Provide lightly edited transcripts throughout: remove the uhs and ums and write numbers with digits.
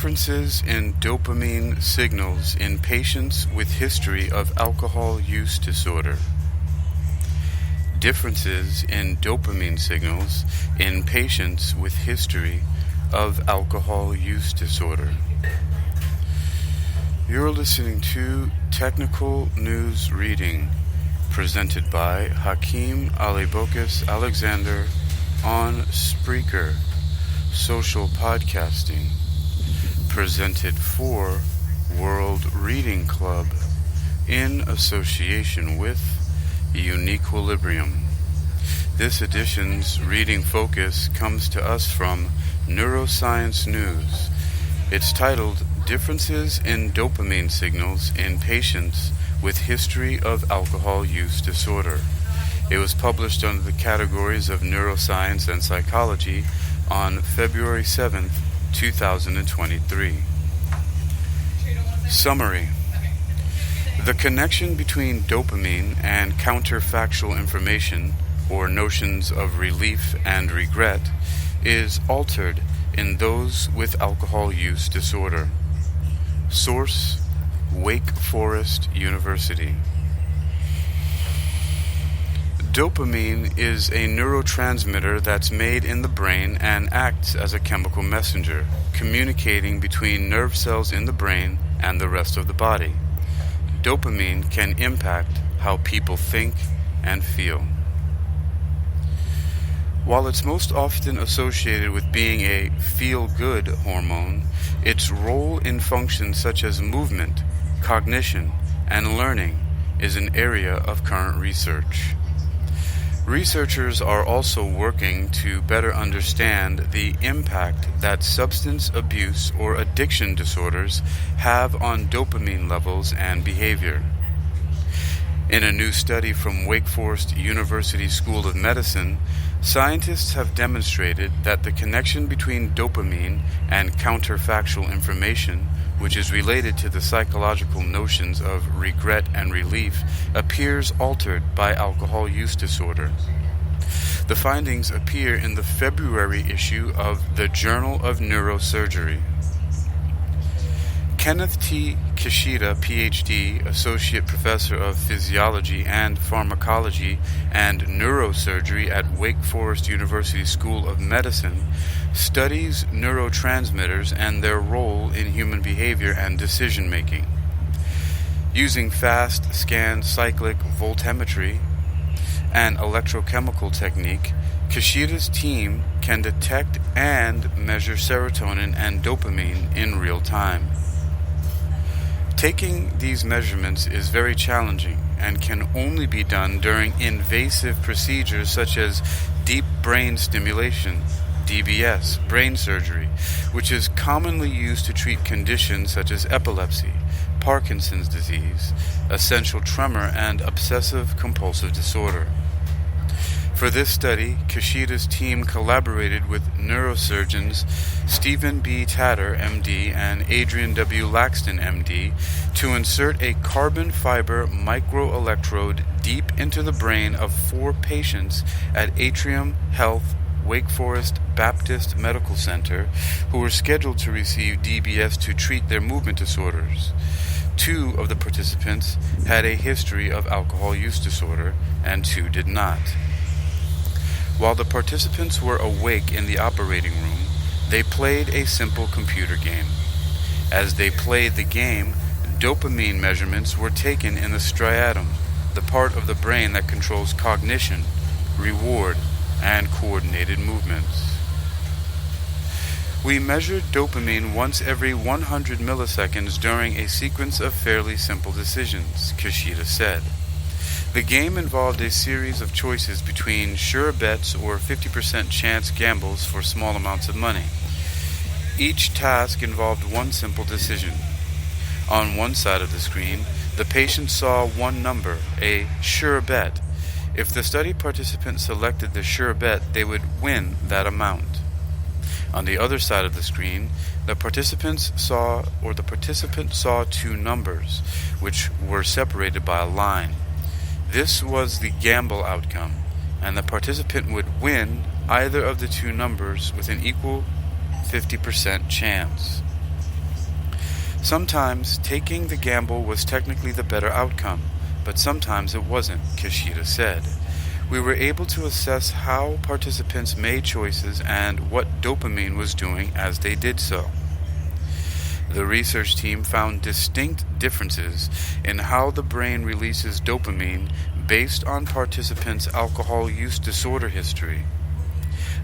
Differences in dopamine signals in patients with history of alcohol use disorder. Differences in dopamine signals in patients with history of alcohol use disorder. You're listening to Technical News Reading, presented by Hakeem Alibokis Alexander on Spreaker, social podcasting, presented for World Reading Club in association with UniquilibriuM. This edition's reading focus comes to us from Neuroscience News. It's titled Differences in Dopamine Signals in Patients with History of Alcohol Use Disorder. It was published under the categories of Neuroscience and Psychology on February 7th, 2023. Summary. The connection between dopamine and counterfactual information, or notions of relief and regret, is altered in those with alcohol use disorder. Source: Wake Forest University. Dopamine is a neurotransmitter that's made in the brain and acts as a chemical messenger, communicating between nerve cells in the brain and the rest of the body. Dopamine can impact how people think and feel. While it's most often associated with being a feel-good hormone, its role in functions such as movement, cognition, and learning is an area of current research. Researchers are also working to better understand the impact that substance abuse or addiction disorders have on dopamine levels and behavior. In a new study from Wake Forest University School of Medicine, scientists have demonstrated that the connection between dopamine and counterfactual information, which is related to the psychological notions of regret and relief, appears altered by alcohol use disorder. The findings appear in the February issue of the Journal of Neurosurgery. Kenneth T. Kishida, Ph.D., Associate Professor of Physiology and Pharmacology and Neurosurgery at Wake Forest University School of Medicine, studies neurotransmitters and their role in human behavior and decision-making. Using fast scan cyclic voltammetry, an electrochemical technique, Kishida's team can detect and measure serotonin and dopamine in real time. Taking these measurements is very challenging and can only be done during invasive procedures such as deep brain stimulation, DBS, brain surgery, which is commonly used to treat conditions such as epilepsy, Parkinson's disease, essential tremor, and obsessive-compulsive disorder. For this study, Kishida's team collaborated with neurosurgeons Stephen B. Tatter, MD, and Adrian W. Laxton, MD, to insert a carbon fiber microelectrode deep into the brain of 4 patients at Atrium Health Wake Forest Baptist Medical Center who were scheduled to receive DBS to treat their movement disorders. 2 of the participants had a history of alcohol use disorder, and 2 did not. While the participants were awake in the operating room, they played a simple computer game. As they played the game, dopamine measurements were taken in the striatum, the part of the brain that controls cognition, reward, and coordinated movements. We measured dopamine once every 100 milliseconds during a sequence of fairly simple decisions, Kishida said. The game involved a series of choices between sure bets or 50% chance gambles for small amounts of money. Each task involved one simple decision. On one side of the screen, the patient saw one number, a sure bet. If the study participant selected the sure bet, they would win that amount. On the other side of the screen, the participant saw 2 numbers, which were separated by a line. This was the gamble outcome, and the participant would win either of the 2 numbers with an equal 50% chance. Sometimes taking the gamble was technically the better outcome, but sometimes it wasn't, Kishida said. We were able to assess how participants made choices and what dopamine was doing as they did so. The research team found distinct differences in how the brain releases dopamine based on participants' alcohol use disorder history.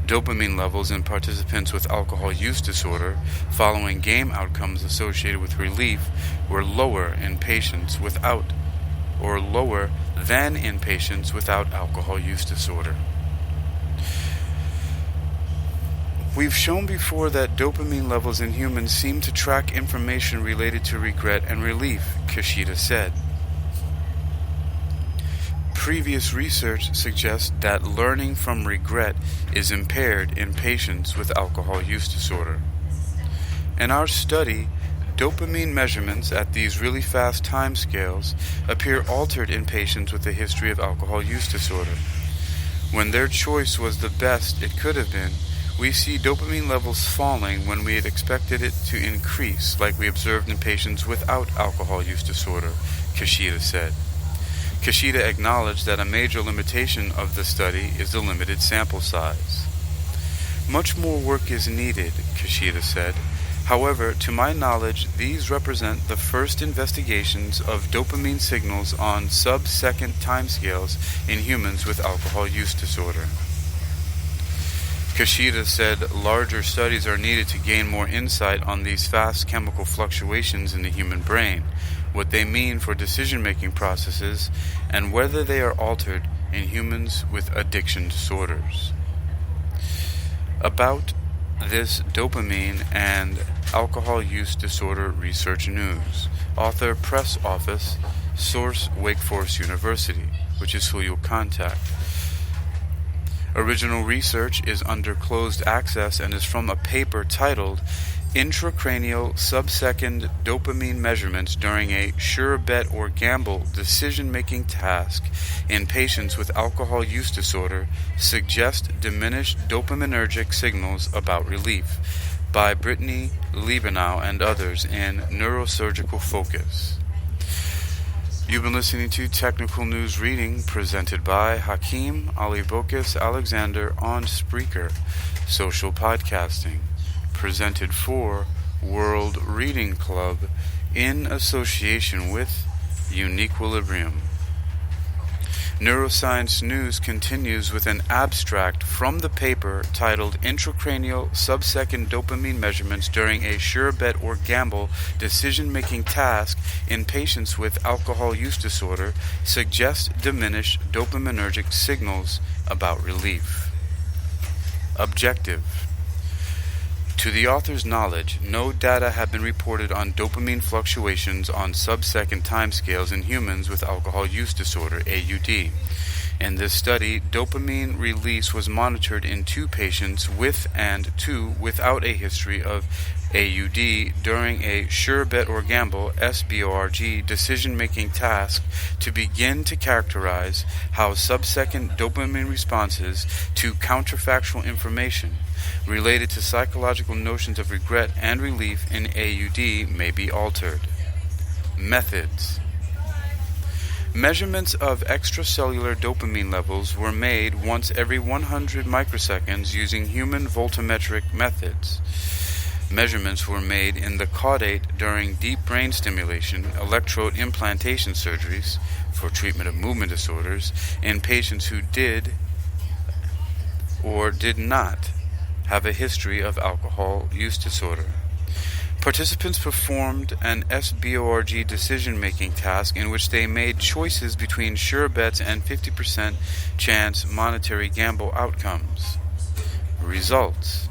Dopamine levels in participants with alcohol use disorder following game outcomes associated with relief were lower in patients without, or lower than in patients without alcohol use disorder. We've shown before that dopamine levels in humans seem to track information related to regret and relief, Kishida said. Previous research suggests that learning from regret is impaired in patients with alcohol use disorder. In our study, dopamine measurements at these really fast timescales appear altered in patients with a history of alcohol use disorder. When their choice was the best it could have been, we see dopamine levels falling when we had expected it to increase, like we observed in patients without alcohol use disorder, Kishida said. Kishida acknowledged that a major limitation of the study is the limited sample size. Much more work is needed, Kishida said. However, to my knowledge, these represent the first investigations of dopamine signals on sub-second timescales in humans with alcohol use disorder. Kishida said larger studies are needed to gain more insight on these fast chemical fluctuations in the human brain, what they mean for decision-making processes, and whether they are altered in humans with addiction disorders. About this dopamine and alcohol use disorder research news. Author, press office, source Wake Forest University, which is who you'll contact. Original research is under closed access and is from a paper titled Intracranial Sub-Second Dopamine Measurements During a Sure Bet or Gamble Decision-Making Task in Patients with Alcohol Use Disorder Suggest Diminished Dopaminergic Signals About Relief by Brittany Liebenow and others in Neurosurgical Focus. You've been listening to Technical News Reading presented by Hakeem Alibokis Alexander on Spreaker, Social Podcasting, presented for World Reading Club in association with UniquilibriuM. Neuroscience News continues with an abstract from the paper titled Intracranial Sub-Second Dopamine Measurements During a Sure Bet or Gamble Decision-Making Task in Patients with Alcohol Use Disorder Suggest Diminished Dopaminergic Signals About Relief. Objective. To the author's knowledge, no data have been reported on dopamine fluctuations on sub-second timescales in humans with alcohol use disorder, AUD. In this study, dopamine release was monitored in 2 patients with and 2 without a history of AUD during a Sure Bet or Gamble SBORG decision-making task to begin to characterize how sub-second dopamine responses to counterfactual information related to psychological notions of regret and relief in AUD may be altered. Methods. Measurements of extracellular dopamine levels were made once every 100 microseconds using human voltammetric methods. Measurements were made in the caudate during deep brain stimulation, electrode implantation surgeries for treatment of movement disorders in patients who did or did not have a history of alcohol use disorder. Participants performed an SBORG decision-making task in which they made choices between sure bets and 50% chance monetary gamble outcomes. Results.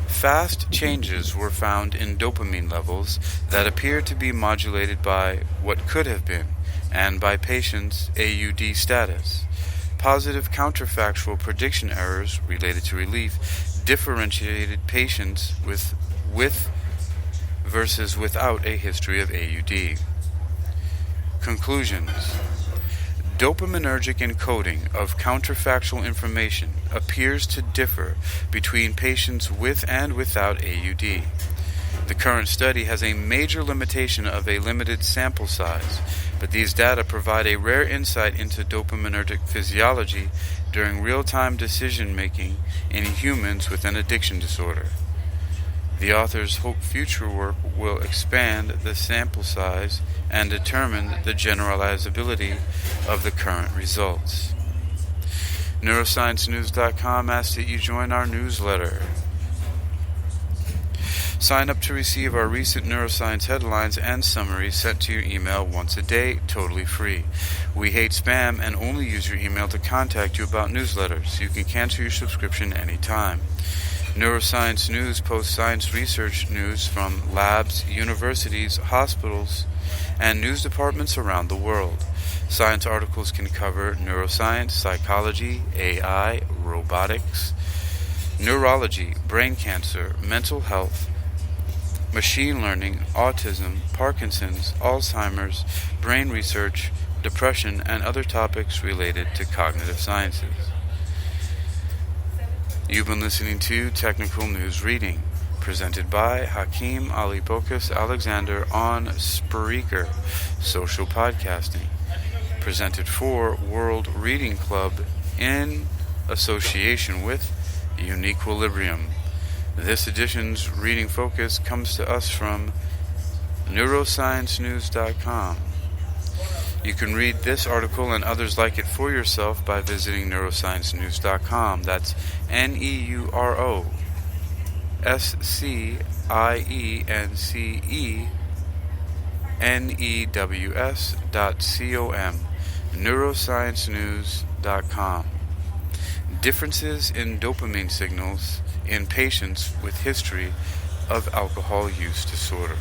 Fast changes were found in dopamine levels that appeared to be modulated by what could have been and by patients' AUD status. Positive counterfactual prediction errors related to relief differentiated patients with versus without a history of AUD. Conclusions. Dopaminergic encoding of counterfactual information appears to differ between patients with and without AUD. The current study has a major limitation of a limited sample size, but these data provide a rare insight into dopaminergic physiology during real-time decision-making in humans with an addiction disorder. The authors hope future work will expand the sample size and determine the generalizability of the current results. NeuroscienceNews.com asks that you join our newsletter. Sign up to receive our recent neuroscience headlines and summaries sent to your email once a day, totally free. We hate spam and only use your email to contact you about newsletters. You can cancel your subscription anytime. Neuroscience News posts science research news from labs, universities, hospitals, and news departments around the world. Science articles can cover neuroscience, psychology, AI, robotics, neurology, brain cancer, mental health, machine learning, autism, Parkinson's, Alzheimer's, brain research, depression, and other topics related to cognitive sciences. You've been listening to Technical News Reading, presented by Hakeem Ali Bokus Alexander on Spreaker, social podcasting, presented for World Reading Club in association with UniquilibriuM. This edition's reading focus comes to us from neurosciencenews.com. You can read this article and others like it for yourself by visiting neurosciencenews.com. That's neurosciencenews.com. neurosciencenews.com. Differences in dopamine signals in patients with history of alcohol use disorder.